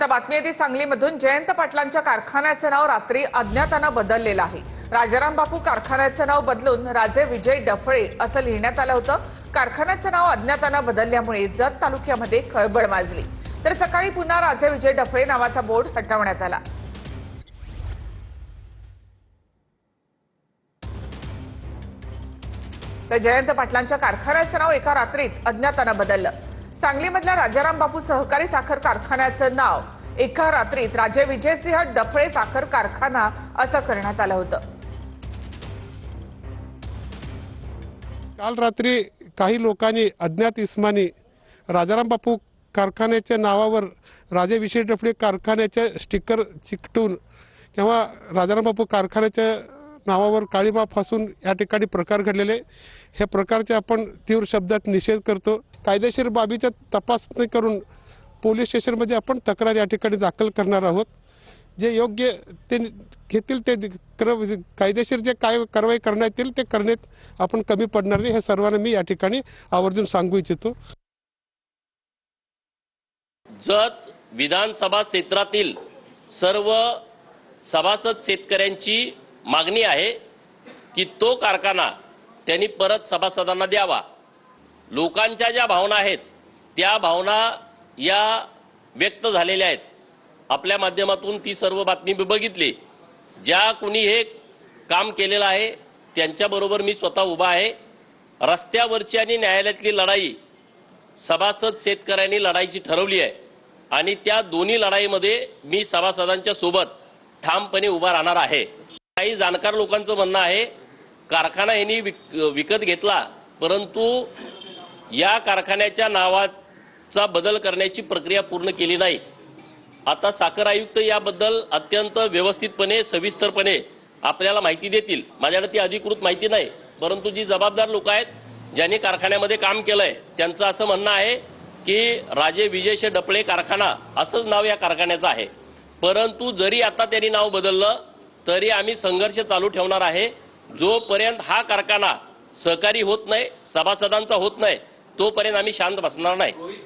आता बातमी येते सांगलीमधून। जयंत पाटलांच्या कारखान्याचे नाव रात्री अज्ञातानं बदललेलं आहे। राजाराम बापू कारखान्याचे नाव बदलून राजे विजय डफळे असं लिहिण्यात आलं होतं। कारखान्याचे नाव अज्ञातानं बदलल्यामुळे जत तालुक्यामध्ये खळबळ माजली। तर सकाळी पुन्हा राजे विजय डफळे नावाचा बोर्ड हटवण्यात आला। तर जयंत पाटलांच्या कारखान्याचं नाव एका रात्रीत अज्ञातानं बदललं। सांगलीमधल्या राजाराम बापू सहकारी साखर कारखान्याचं नाव एका रात्रीत राजे विजयसिंह डफळे साखर कारखाना असं करण्यात आलं होतं। काल रात्री काही लोकांनी अज्ञात इसमानी राजाराम बापू कारखान्याच्या नावावर राजे विजय डफळे कारखान्याचे स्टिकर चिकटून किंवा राजाराम बापू कारखान्याच्या नावावर काळीमा फासून या ठिकाणी प्रकार घडलेले। ह्या प्रकारचे आपण तीव्र शब्दात निषेध करतो। कायदेशीर बाबीचा तपासणी करून पोलीस स्टेशनमध्ये आपण तक्रार या ठिकाणी दाखल करणार आहोत। जे योग्य ते घेतील ते कायदेशीर जे काय कारवाई करण्यात येईल ते करण्यात आपण कमी पडणार नाही, हे सर्वांना मी या ठिकाणी आवर्जून सांगू इच्छितो। जत विधानसभा क्षेत्रातील सर्व सभासद शेतकऱ्यांची मागणी आहे की तो कारखाना त्यांनी परत सभासदांना द्यावा। लोकांच्या ज्या भावना आहेत त्या भावना या व्यक्त झालेल्या आहेत। आपल्या माध्यमातून ती सर्व बातमी बघितली। ज्या कोणी हे काम केलेलं आहे त्यांच्याबरोबर मी स्वतः उभा आहे। रस्त्यावरची आणि न्यायालयातली लढाई सभासद शेतकऱ्यांनी लढाईची ठरवली आहे आणि त्या दोन्ही लढाईमध्ये मी सभासदांच्या सोबत ठामपणे उभा राहणार आहे। काही जाणकार लोकांचं म्हणणं आहे कारखाना यांनी विकत घेतला, परंतु या कारखान्याच्या नावाचा बदल करण्याची प्रक्रिया पूर्ण केली नाही। आता साखर आयुक्त याबद्दल अत्यंत व्यवस्थितपणे सविस्तरपणे आपल्याला माहिती देतील। माझ्याकडे ती अधिकृत माहिती नाही, परंतु जी जबाबदार लोक आहेत ज्यांनी कारखान्यामध्ये काम केलंय त्यांचं असं म्हणणं आहे की राजे विजयसिंह डफळे कारखाना असंच नाव या कारखान्याचं आहे। परंतु जरी आता त्यांनी नाव बदललं तरी आम्ही संघर्ष चालू ठेवणार आहे। जोपर्यंत हा कारखाना सहकारी होत नाही, सभासदांचा होत नाही, तोपर्यंत आम्ही शांत बसणार नाही।